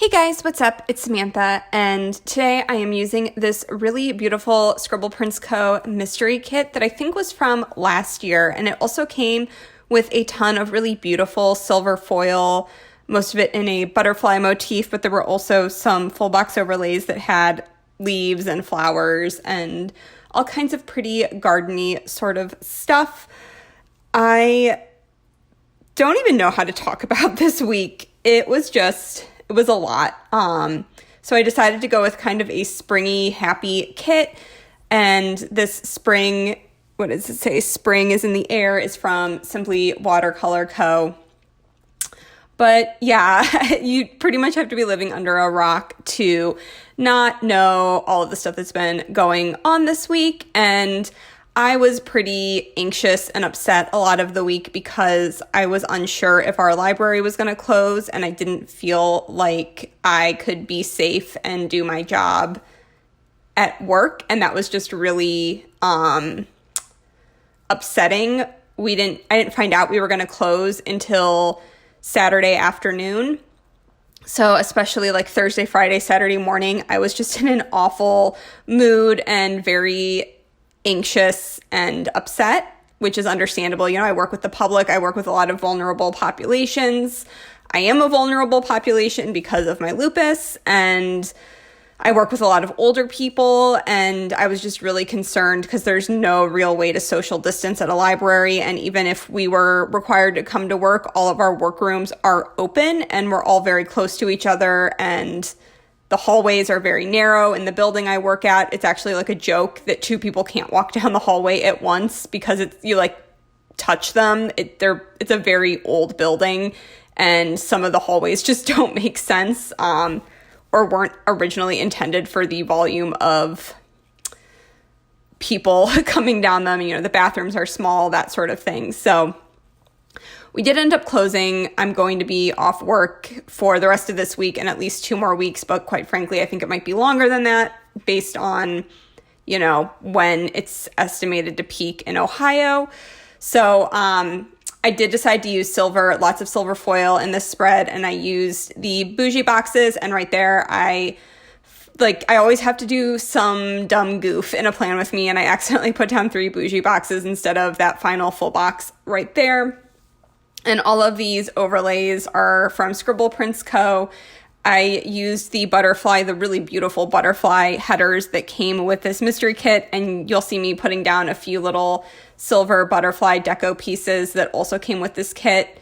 Hey guys, what's up? It's Samantha, and today I am using this really beautiful Scribble Prints Co. mystery kit that I think was from last year, and it also came with a ton of really beautiful silver foil, most of it in a butterfly motif, but there were also some full box overlays that had leaves and flowers and all kinds of pretty gardeny sort of stuff. I don't even know how to talk about this week. It was a lot. So I decided to go with kind of a springy, happy kit. And this spring, what does it say? Spring is in the air is from Simply Watercolor Co. But yeah, you pretty much have to be living under a rock to not know all of the stuff that's been going on this week. And I was pretty anxious and upset a lot of the week because I was unsure if our library was going to close, and I didn't feel like I could be safe and do my job at work. And that was just really upsetting. I didn't find out we were going to close until Saturday afternoon. So especially like Thursday, Friday, Saturday morning, I was just in an awful mood and very anxious and upset, which is understandable. You know, I work with the public. I work with a lot of vulnerable populations. I am a vulnerable population because of my lupus, and I work with a lot of older people, and I was just really concerned because there's no real way to social distance at a library. And even if we were required to come to work, all of our workrooms are open and we're all very close to each other, and the hallways are very narrow. In the building I work at, it's actually like a joke that two people can't walk down the hallway at once because you like touch them. It's a very old building, and some of the hallways just don't make sense or weren't originally intended for the volume of people coming down them. You know, the bathrooms are small, that sort of thing. So we did end up closing. I'm going to be off work for the rest of this week and at least 2 more weeks, but quite frankly, I think it might be longer than that based on, you know, when it's estimated to peak in Ohio. So I did decide to use lots of silver foil in this spread, and I used the bougie boxes, and right there I always have to do some dumb goof in a plan with me, and I accidentally put down 3 bougie boxes instead of that final full box right there. And all of these overlays are from Scribble Prints Co. I used the really beautiful butterfly headers that came with this mystery kit, and you'll see me putting down a few little silver butterfly deco pieces that also came with this kit.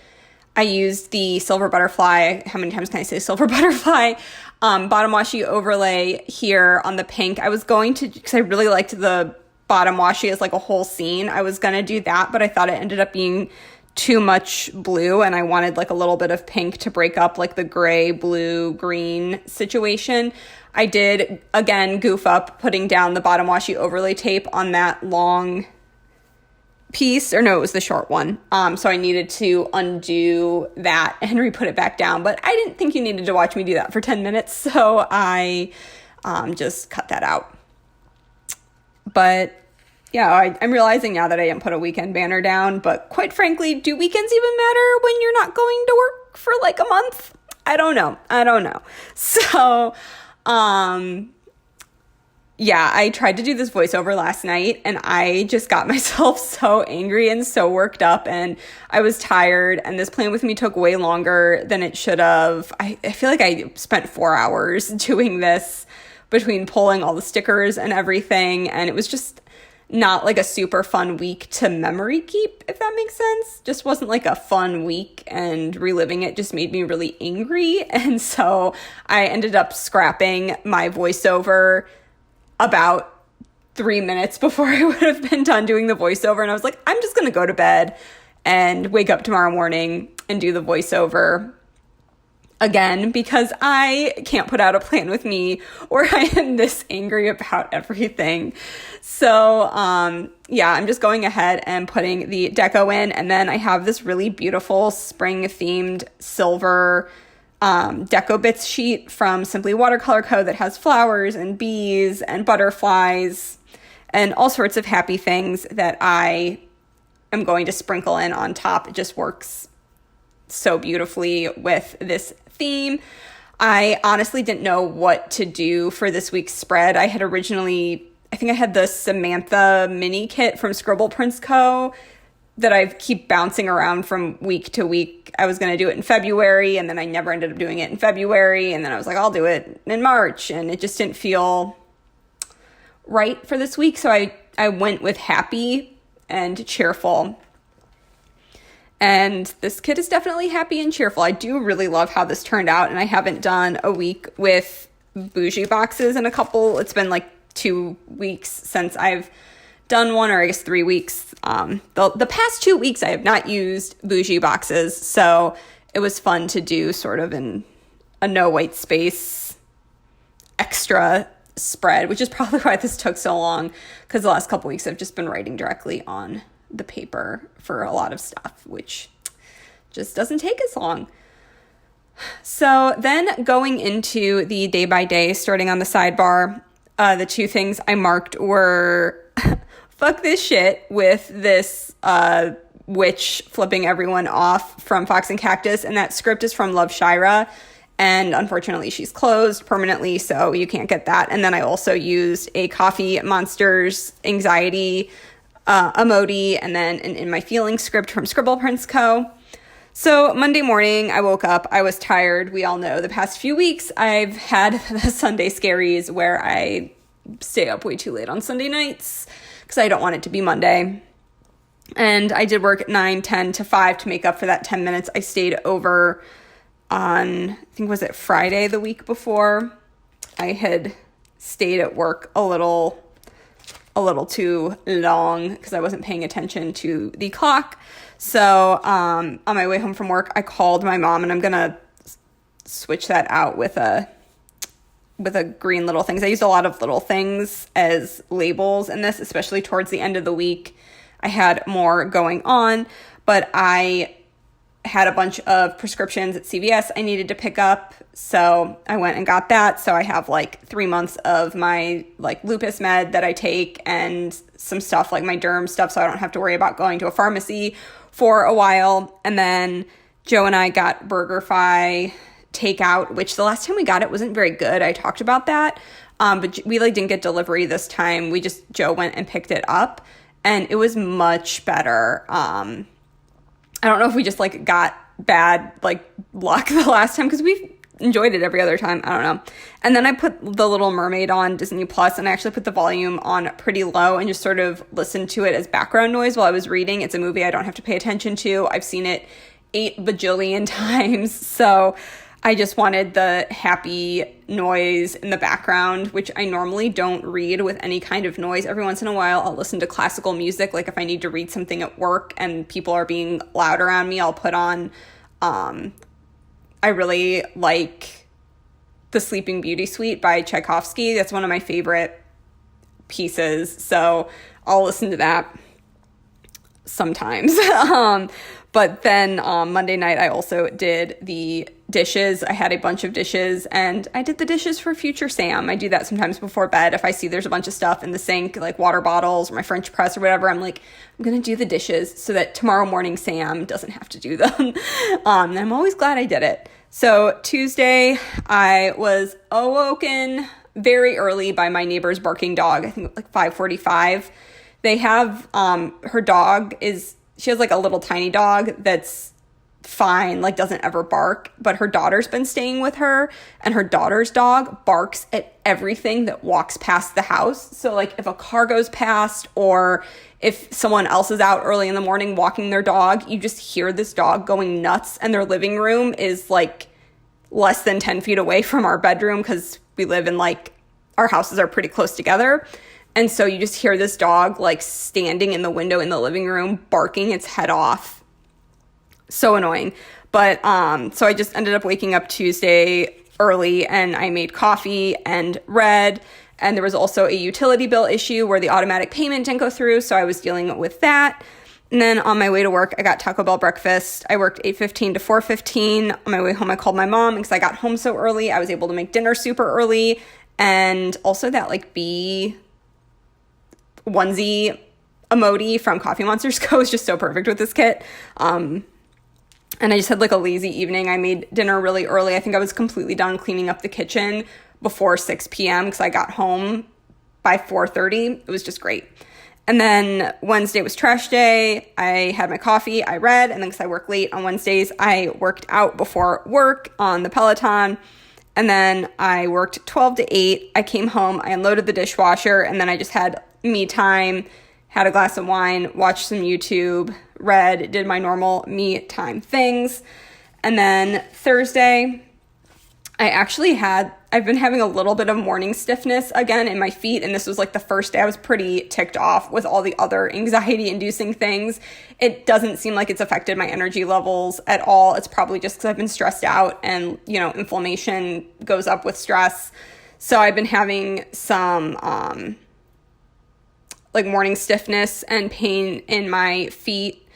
I used the silver butterfly, how many times can I say silver butterfly, bottom washi overlay here on the pink. I was going to, because I really liked the bottom washi as like a whole scene, I was going to do that, but I thought it ended up being too much blue, and I wanted like a little bit of pink to break up like the gray, blue, green situation. I did, again, goof up putting down the bottom washi overlay tape on that long piece, or no, it was the short one. So I needed to undo that and re-put it back down, but I didn't think you needed to watch me do that for 10 minutes, so I just cut that out. But yeah, I'm realizing now that I didn't put a weekend banner down, but quite frankly, do weekends even matter when you're not going to work for like a month? I don't know. So, yeah, I tried to do this voiceover last night, and I just got myself so angry and so worked up, and I was tired, and this plan with me took way longer than it should have. I feel like I spent 4 hours doing this between pulling all the stickers and everything, and it was just not like a super fun week to memory keep, if that makes sense. Just wasn't like a fun week, and reliving it just made me really angry. And so I ended up scrapping my voiceover about 3 minutes before I would have been done doing the voiceover. And I was like, I'm just going to go to bed and wake up tomorrow morning and do the voiceover again, because I can't put out a plan with me where I am this angry about everything. So, yeah, I'm just going ahead and putting the deco in, and then I have this really beautiful spring-themed silver deco bits sheet from Simply Watercolor Co. that has flowers and bees and butterflies and all sorts of happy things that I am going to sprinkle in on top. It just works so beautifully with this theme. I honestly didn't know what to do for this week's spread. I think I had the Samantha mini kit from Scribble Prints Co. that I keep bouncing around from week to week. I was going to do it in February, and then I never ended up doing it in February, and then I was like, I'll do it in March, and it just didn't feel right for this week, so I went with happy and cheerful. And this kit is definitely happy and cheerful. I do really love how this turned out, and I haven't done a week with bougie boxes in it's been like 2 weeks since I've done one, or I guess 3 weeks. The past 2 weeks I have not used bougie boxes, so it was fun to do sort of in a no white space extra spread, which is probably why this took so long, because the last couple weeks I've just been writing directly on the paper for a lot of stuff, which just doesn't take as long. So then going into the day by day, starting on the sidebar, the 2 things I marked were fuck this shit with this witch flipping everyone off from Fox and Cactus, and that script is from Love Shira, and unfortunately she's closed permanently, so you can't get that. And then I also used a Coffee Monsters anxiety emoji, and then an In My Feelings script from Scribble Prints Co. So Monday morning, I woke up, I was tired. We all know the past few weeks I've had the Sunday scaries where I stay up way too late on Sunday nights because I don't want it to be Monday. And I did work at 9, 10 to 5 to make up for that 10 minutes I stayed over on, I think was it Friday the week before. I had stayed at work a little too long because I wasn't paying attention to the clock. So on my way home from work, I called my mom, and I'm gonna switch that out with a green little things. I used a lot of little things as labels in this, especially towards the end of the week. I had more going on, but I had a bunch of prescriptions at CVS I needed to pick up, so I went and got that. So I have like 3 months of my like lupus med that I take, and some stuff like my derm stuff, so I don't have to worry about going to a pharmacy for a while. And then Joe and I got BurgerFi takeout, which the last time we got it wasn't very good. I talked about that, but we like didn't get delivery this time. Joe went and picked it up, and it was much better. I don't know if we just like got bad like luck the last time, because we've enjoyed it every other time. I don't know. And then I put The Little Mermaid on Disney Plus, and I actually put the volume on pretty low and just sort of listened to it as background noise while I was reading. It's a movie I don't have to pay attention to. I've seen it 8 bajillion times, so I just wanted the happy noise in the background, which I normally don't read with any kind of noise. Every once in a while, I'll listen to classical music. Like if I need to read something at work and people are being loud around me, I'll put on, I really like The Sleeping Beauty Suite by Tchaikovsky. That's one of my favorite pieces. So I'll listen to that sometimes. But then Monday night, I also did the dishes. I had a bunch of dishes, and I did the dishes for future Sam. I do that sometimes before bed. If I see there's a bunch of stuff in the sink, like water bottles or my French press or whatever, I'm like, I'm going to do the dishes so that tomorrow morning Sam doesn't have to do them. And I'm always glad I did it. So Tuesday, I was awoken very early by my neighbor's barking dog. I think like 5:45. They have, her dog she has like a little tiny dog that's fine, like doesn't ever bark, but her daughter's been staying with her, and her daughter's dog barks at everything that walks past the house. So like if a car goes past, or if someone else is out early in the morning walking their dog, you just hear this dog going nuts. And their living room is like less than 10 feet away from our bedroom, because we live in like, our houses are pretty close together. And so you just hear this dog like standing in the window in the living room, barking its head off. So annoying. But so I just ended up waking up Tuesday early, and I made coffee and read. And there was also a utility bill issue where the automatic payment didn't go through, so I was dealing with that. And then on my way to work, I got Taco Bell breakfast. I worked 8:15 to 4:15. On my way home, I called my mom because I got home so early. I was able to make dinner super early. And also that like bee onesie emoji from Coffee Monsters Co. is just so perfect with this kit. And I just had like a lazy evening. I made dinner really early. I think I was completely done cleaning up the kitchen before 6 p.m. because I got home by 4:30. It was just great. And then Wednesday was trash day. I had my coffee, I read, and then because I work late on Wednesdays, I worked out before work on the Peloton. And then I worked 12 to 8. I came home, I unloaded the dishwasher, and then I just had me time, had a glass of wine, watched some YouTube, read, did my normal me time things. And then Thursday, I've been having a little bit of morning stiffness again in my feet, and this was like the first day I was pretty ticked off with all the other anxiety-inducing things. It doesn't seem like it's affected my energy levels at all. It's probably just because I've been stressed out, and, inflammation goes up with stress. So I've been having some, morning stiffness and pain in my feet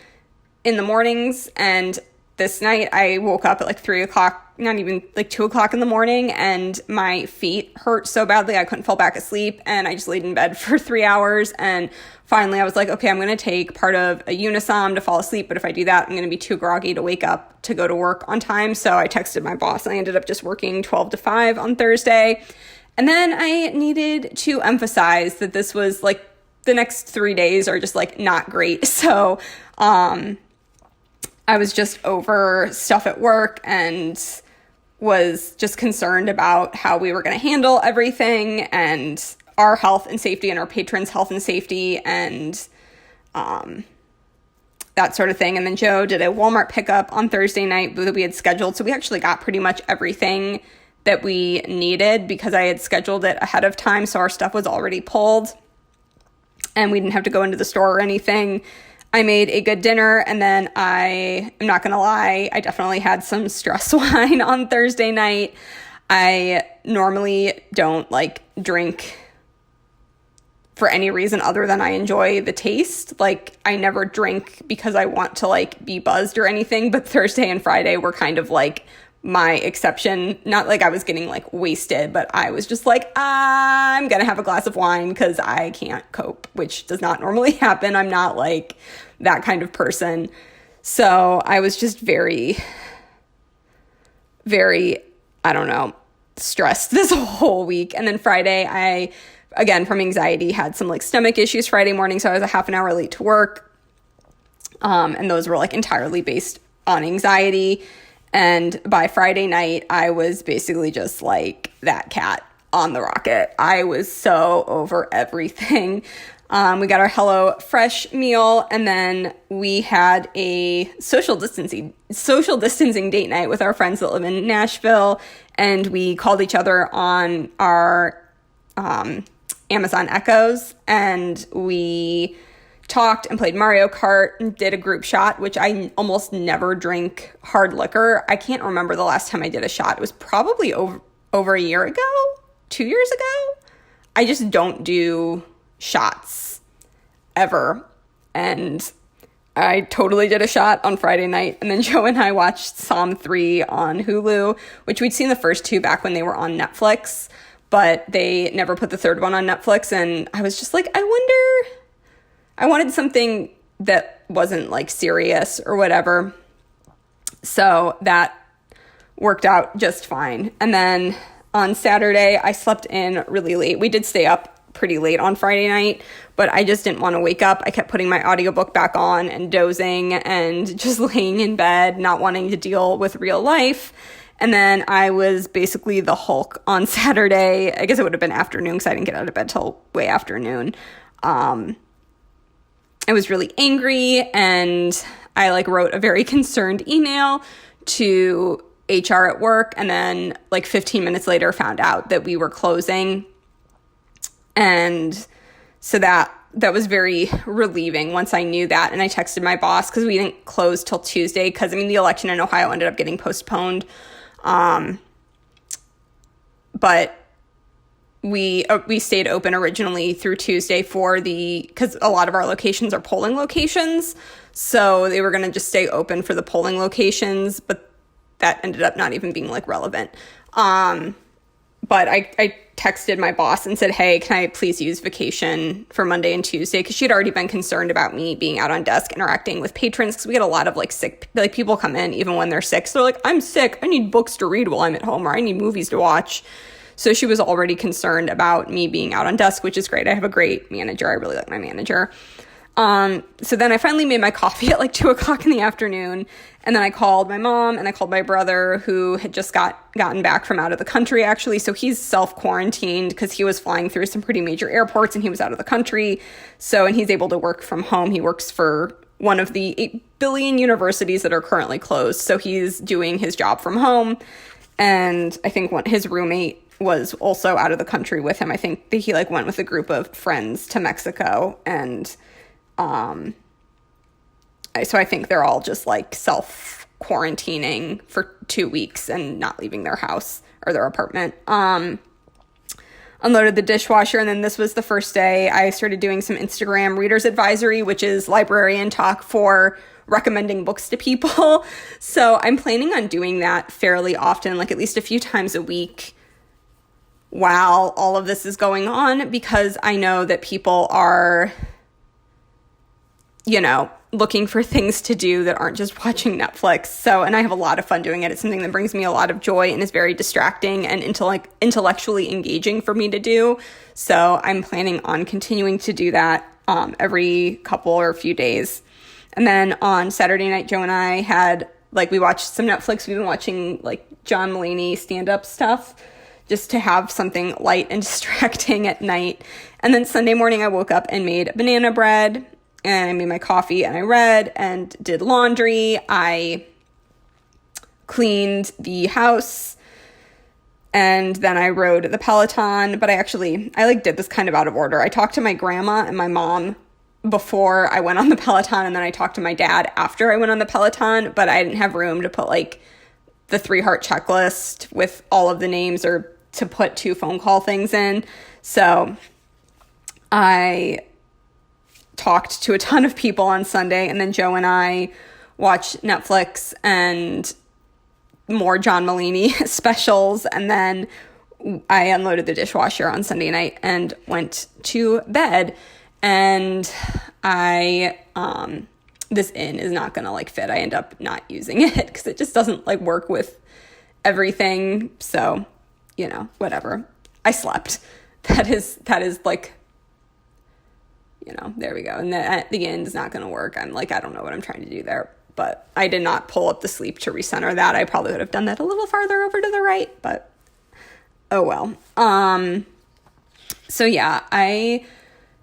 in the mornings, and this night I woke up at like 3 o'clock, not even like 2 o'clock in the morning, and my feet hurt so badly I couldn't fall back asleep, and I just laid in bed for 3 hours, and finally I was like, okay, I'm going to take part of a Unisom to fall asleep, but if I do that, I'm going to be too groggy to wake up to go to work on time. So I texted my boss, and I ended up just working 12 to 5 on Thursday. And then I needed to emphasize that this was like the next 3 days are just like not great. So, I was just over stuff at work and was just concerned about how we were going to handle everything and our health and safety and our patrons' health and safety and that sort of thing. And then Joe did a Walmart pickup on Thursday night that we had scheduled. So we actually got pretty much everything that we needed because I had scheduled it ahead of time. So our stuff was already pulled and we didn't have to go into the store or anything. I made a good dinner, and then I am not going to lie, I definitely had some stress wine on Thursday night. I normally don't drink for any reason other than I enjoy the taste. I never drink because I want to be buzzed or anything, but Thursday and Friday were kind of my exception. Not I was getting wasted, but I was just I'm gonna have a glass of wine because I can't cope, which does not normally happen. I'm not that kind of person. So I was just very, very, I don't know, stressed this whole week. And then Friday, I, again, from anxiety, had some stomach issues Friday morning. So I was a half an hour late to work. And those were entirely based on anxiety. And by Friday night, I was basically just that cat on the rocket. I was so over everything. We got our Hello Fresh meal, and then we had a social distancing date night with our friends that live in Nashville, and we called each other on our Amazon Echoes, and we talked and played Mario Kart and did a group shot, which I almost never drink hard liquor. I can't remember the last time I did a shot. It was probably over a year ago, 2 years ago. I just don't do shots ever. And I totally did a shot on Friday night. And then Joe and I watched Psalm 3 on Hulu, which we'd seen the first two back when they were on Netflix, but they never put the third one on Netflix. And I was just I wanted something that wasn't serious or whatever. So that worked out just fine. And then on Saturday, I slept in really late. We did stay up pretty late on Friday night, but I just didn't want to wake up. I kept putting my audiobook back on and dozing and just laying in bed, not wanting to deal with real life. And then I was basically the Hulk on Saturday. I guess it would have been afternoon because I didn't get out of bed till way afternoon. I was really angry, and I wrote a very concerned email to HR at work, and then 15 minutes later found out that we were closing. And so that was very relieving once I knew that. And I texted my boss because we didn't close till Tuesday because the election in Ohio ended up getting postponed. But we stayed open originally through Tuesday because a lot of our locations are polling locations. So they were going to just stay open for the polling locations, but that ended up not even being relevant. but I texted my boss and said, hey, can I please use vacation for Monday and Tuesday? Because she'd already been concerned about me being out on desk interacting with patrons, because we get a lot of like sick, like people come in even when they're sick. So they're like, I'm sick. I need books to read while I'm at home, or I need movies to watch. So she was already concerned about me being out on desk, which is great. I have a great manager. I really like my manager. So then I finally made my coffee at like 2:00 in the afternoon. And then I called my mom and I called my brother, who had just gotten back from out of the country, actually. So he's self-quarantined because he was flying through some pretty major airports and he was out of the country. So, and he's able to work from home. He works for one of the 8 billion universities that are currently closed. So he's doing his job from home. And I think his roommate was also out of the country with him. I think that he like went with a group of friends to Mexico, and so I think they're all just like self-quarantining for 2 weeks and not leaving their house or their apartment. Unloaded the dishwasher, and then this was the first day I started doing some Instagram readers advisory, which is librarian talk for recommending books to people. So I'm planning on doing that fairly often, like at least a few times a week while all of this is going on, because I know that people are, looking for things to do that aren't just watching Netflix. So, and I have a lot of fun doing it. It's something that brings me a lot of joy and is very distracting and intellectually engaging for me to do. So I'm planning on continuing to do that every couple or a few days. And then on Saturday night, Joe and I we watched some Netflix. We've been watching like John Mulaney stand-up stuff, just to have something light and distracting at night. And then Sunday morning, I woke up and made banana bread, and I made my coffee, and I read and did laundry. I cleaned the house, and then I rode the Peloton. But I did this kind of out of order. I talked to my grandma and my mom before I went on the Peloton, and then I talked to my dad after I went on the Peloton, but I didn't have room to put like the 3-heart checklist with all of the names, or to put 2 phone call things in. So I talked to a ton of people on Sunday, and then Joe and I watched Netflix and more John Mulaney specials, and then I unloaded the dishwasher on Sunday night and went to bed. And this inn is not gonna like fit. I end up not using it because it just doesn't like work with everything. So, whatever. I slept. That is like, there we go. And the end is not going to work. I'm like, I don't know what I'm trying to do there, but I did not pull up the sleep to recenter that. I probably would have done that a little farther over to the right, but oh well. So yeah, I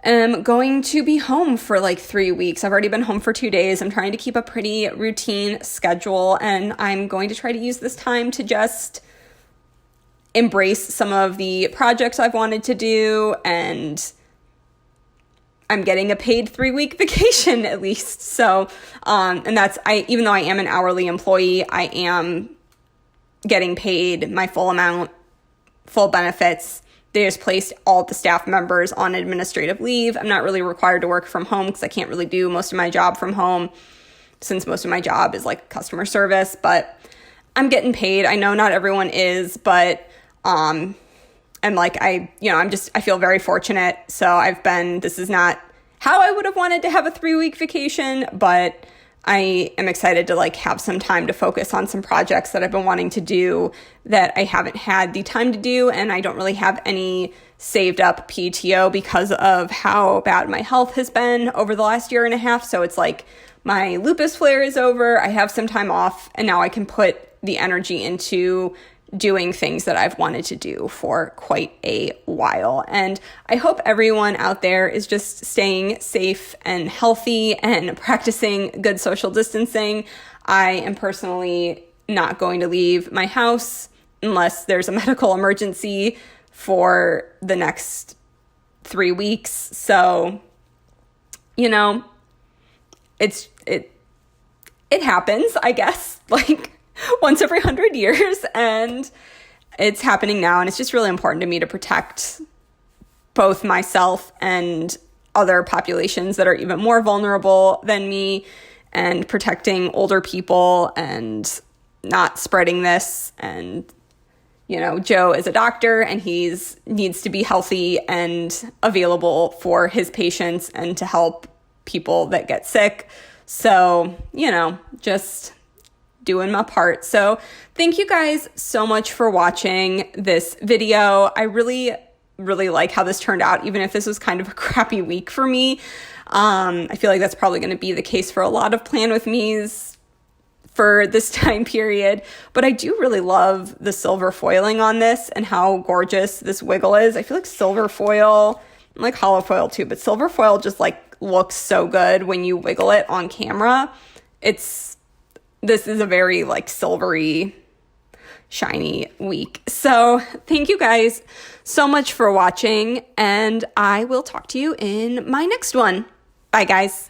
am going to be home for like 3 weeks. I've already been home for 2 days. I'm trying to keep a pretty routine schedule, and I'm going to try to use this time to just embrace some of the projects I've wanted to do, and I'm getting a paid 3-week vacation at least. So, and even though I am an hourly employee, I am getting paid my full amount, full benefits. They just placed all the staff members on administrative leave. I'm not really required to work from home because I can't really do most of my job from home, since most of my job is like customer service, but I'm getting paid. I know not everyone is, but and like I feel very fortunate. So this is not how I would have wanted to have a 3-week vacation, but I am excited to like have some time to focus on some projects that I've been wanting to do that I haven't had the time to do. And I don't really have any saved up PTO because of how bad my health has been over the last 1.5 years. So it's like my lupus flare is over. I have some time off, and now I can put the energy into doing things that I've wanted to do for quite a while. And I hope everyone out there is just staying safe and healthy and practicing good social distancing. I am personally not going to leave my house unless there's a medical emergency for the next 3 weeks. So, it happens, I guess, like once every 100 years, and it's happening now. And it's just really important to me to protect both myself and other populations that are even more vulnerable than me, and protecting older people and not spreading this. And Joe is a doctor and needs to be healthy and available for his patients and to help people that get sick. So, just doing my part. So thank you guys so much for watching this video. I really, really like how this turned out, even if this was kind of a crappy week for me. I feel like that's probably going to be the case for a lot of Plan With Me's for this time period, but I do really love the silver foiling on this and how gorgeous this wiggle is. I feel like silver foil, like hollow foil too, but silver foil just like looks so good when you wiggle it on camera. This is a very like silvery, shiny week. So thank you guys so much for watching, and I will talk to you in my next one. Bye guys.